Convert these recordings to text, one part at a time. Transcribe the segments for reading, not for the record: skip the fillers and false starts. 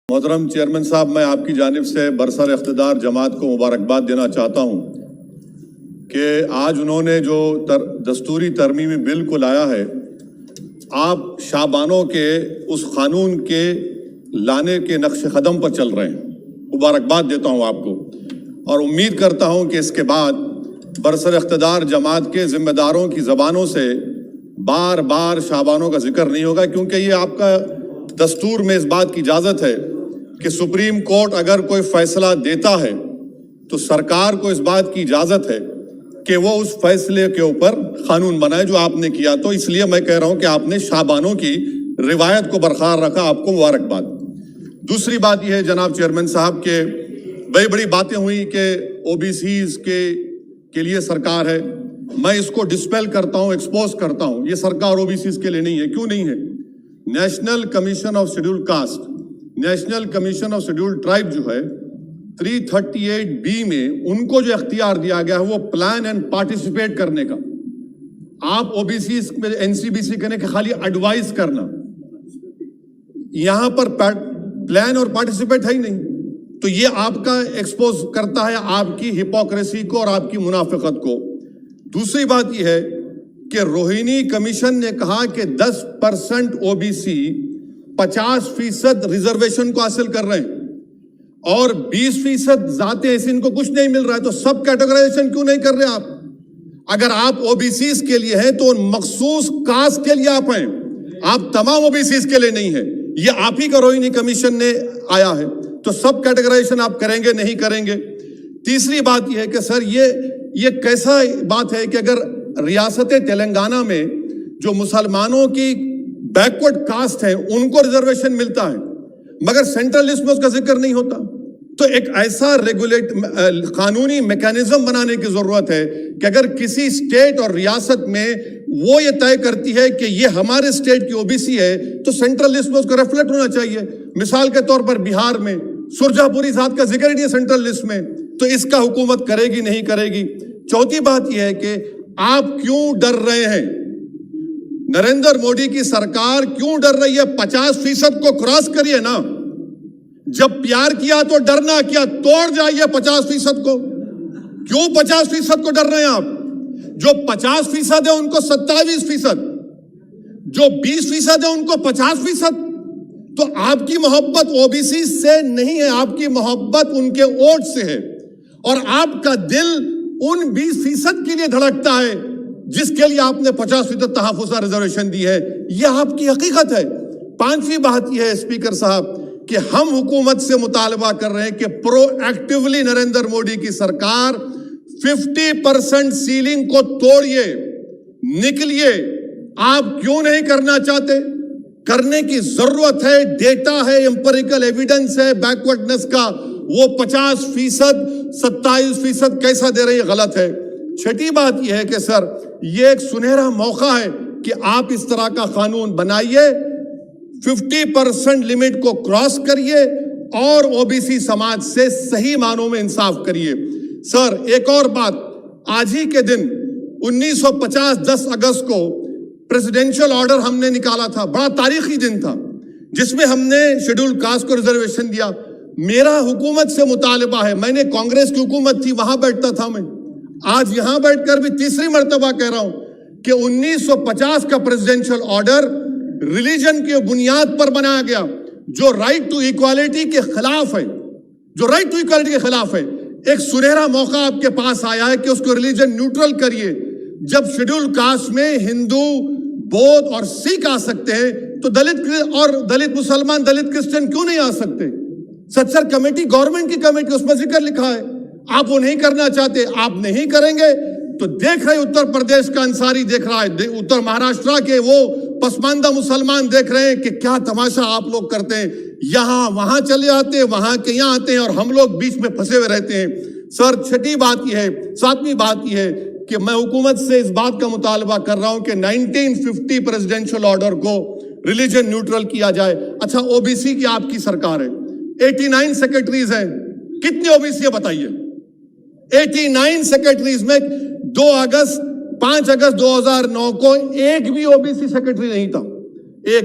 محترم چیئرمین صاحب، میں آپ کی جانب سے برسر اقتدار جماعت کو مبارکباد دینا چاہتا ہوں کہ آج انہوں نے جو دستوری ترمیمی بل کو لایا ہے، آپ شابانوں کے اس قانون کے لانے کے نقش قدم پر چل رہے ہیں۔ مبارکباد دیتا ہوں آپ کو، اور امید کرتا ہوں کہ اس کے بعد برسر اقتدار جماعت کے ذمہ داروں کی زبانوں سے بار بار شابانوں کا ذکر نہیں ہوگا، کیونکہ یہ آپ کا دستور میں اس بات کی اجازت ہے کہ سپریم کورٹ اگر کوئی فیصلہ دیتا ہے تو سرکار کو اس بات کی اجازت ہے کہ وہ اس فیصلے کے اوپر قانون بنائے جو آپ نے کیا۔ تو اس لیے میں کہہ رہا ہوں کہ آپ نے شابانوں کی روایت کو برقرار رکھا، آپ کو مبارکباد۔ دوسری بات یہ ہے جناب چیئرمین صاحب کہ بڑی بڑی باتیں ہوئی کہ او بی سیز کے لیے سرکار ہے۔ میں اس کو ڈسپیل کرتا ہوں، ایکسپوز کرتا ہوں، یہ سرکار او بی سیز کے لیے نہیں ہے۔ کیوں نہیں ہے؟ National commission of schedule cost, national commission of schedule tribe جو ہے 338B میں ان کو جو اختیار دیا گیا ہے وہ پلان اینڈ پارٹیسپیٹ کرنے کا۔ آپ او بی سی میں NCBC کہنے کہ خالی ایڈوائز کرنا، یہاں پر پلان اور پارٹیسپیٹ ہے ہی نہیں۔ تو یہ آپ کا ایکسپوز کرتا ہے آپ کی ہپوکریسی کو اور آپ کی منافقت کو۔ دوسری بات یہ ہے کہ روہینی کمیشن نے کہا کہ 10% OBC 50% ریزرویشن کو حاصل کر رہے ہیں اور 20% ذاتیں ایسے ان کو کچھ نہیں مل رہا ہے، تو سب کیٹیگرائزیشن کیوں نہیں کر رہے آپ؟ اگر آپ OBCs کے لیے ہیں تو ان مخصوص کاسٹ کے لیے آپ ہیں، آپ تمام OBCs کے لیے نہیں ہیں۔ یہ آپ ہی کا روہینی کمیشن نے آیا ہے، تو سب کیٹیگرائزیشن آپ کریں گے نہیں کریں گے؟ تیسری بات یہ ہے کہ سر یہ کیسا بات ہے کہ اگر ریاست تلنگانہ میں جو مسلمانوں کی بیکورڈ کاسٹ ہے ان کو ریزرویشن ملتا ہے مگر سینٹرل لسٹ میں اس کا ذکر نہیں ہوتا، تو ایک ایسا قانونی میکانزم بنانے کی ضرورت ہے کہ اگر کسی اسٹیٹ اور ریاست میں وہ یہ طے کرتی ہے کہ یہ ہمارے اسٹیٹ کی OBC ہے تو سینٹرل لسٹ میں اس کا ریفلیکٹ ہونا چاہیے۔ مثال کے طور پر بہار میں سرجا پوری ذات کا ذکر ہی نہیں ہے سینٹرل لسٹ میں، تو اس کا حکومت کرے گی نہیں کرے گی؟ چوتھی بات یہ ہے کہ آپ کیوں ڈر رہے ہیں؟ نریندر مودی کی سرکار کیوں ڈر رہی ہے؟ 50% کو کراس کریے نا، جب پیار کیا تو ڈرنا کیا، توڑ جائیے 50% کو۔ کیوں 50% کو ڈر رہے ہیں آپ؟ جو 50% ہے ان کو 27%، جو 20% ہے ان کو 50%۔ تو آپ کی محبت OBC سے نہیں ہے، آپ کی محبت ان کے ووٹ سے ہے، اور آپ کا دل ان 20% کے لیے دھڑکتا ہے جس کے لیے آپ نے 50% تحفظ ریزرویشن دی ہے۔ یہ آپ کی حقیقت ہے۔ پانچویں بات یہ ہے اسپیکر صاحب کہ ہم حکومت سے مطالبہ کر رہے ہیں کہ پرو ایکٹیولی نریندر مودی کی سرکار 50% سیلنگ کو توڑیے، نکلیے۔ آپ کیوں نہیں کرنا چاہتے؟ کرنے کی ضرورت ہے، ڈیٹا ہے، امپیریکل ایویڈنس ہے بیکورڈنس کا۔ وہ 50%، 27% کیسا دے رہے ہیں؟ غلط ہے۔ چھٹی بات یہ ہے کہ سر یہ ایک سنہرا موقع ہے کہ آپ اس طرح کا قانون بنائیے، 50% لمٹ کو کراس کریے اور OBC سماج سے صحیح معنوں میں انصاف کریے۔ سر ایک اور بات، آج ہی کے دن 1950 10 اگست کو پریزیڈنشل آرڈر ہم نے نکالا تھا، بڑا تاریخی دن تھا جس میں ہم نے شیڈول کاسٹ کو ریزرویشن دیا۔ میرا حکومت سے مطالبہ ہے، میں نے کانگریس کی حکومت تھی وہاں بیٹھتا تھا میں، آج یہاں بیٹھ کر بھی تیسری مرتبہ کہہ رہا ہوں کہ 1950 کا پریزیڈنشل آرڈر ریلیجن کی بنیاد پر بنایا گیا جو رائٹ ٹو ایکوالٹی کے خلاف ہے، جو رائٹ ٹو ایکوالٹی کے خلاف ہے۔ ایک سنہرا موقع آپ کے پاس آیا ہے کہ اس کو ریلیجن نیوٹرل کریے۔ جب شیڈول کاسٹ میں ہندو، بودھ اور سکھ آ سکتے ہیں تو دلت مسلمان، دلت کرسچن کیوں نہیں آ سکتے؟ سچر کمیٹی گورنمنٹ کی کمیٹی، اس میں ذکر لکھا ہے۔ آپ وہ نہیں کرنا چاہتے، آپ نہیں کریں گے تو دیکھ رہے اتر پردیش کا انصاری دیکھ رہا ہے، اتر مہاراشٹرا کے وہ پسماندہ مسلمان دیکھ رہے ہیں کہ کیا تماشا آپ لوگ کرتے ہیں، یہاں وہاں چلے آتے ہیں، وہاں کے یہاں آتے ہیں اور ہم لوگ بیچ میں پھنسے ہوئے رہتے ہیں۔ سر چھٹی بات یہ ہے، ساتویں بات یہ ہے کہ میں حکومت سے اس بات کا مطالبہ کر رہا ہوں کہ 1950 پریزیڈنشل آرڈر کو ریلیجن نیوٹرل کیا جائے۔ اچھا OBC کی آپ کی سرکار ہے، 89 سیکرٹریز ہیں، کتنی OBC ہے بتائیے؟ 89 سیکرٹریز میں 5 اگست 2009 کو ایک بھی OBC سیکرٹری نہیں تھا۔ ایک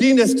3 ST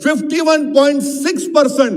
51.6%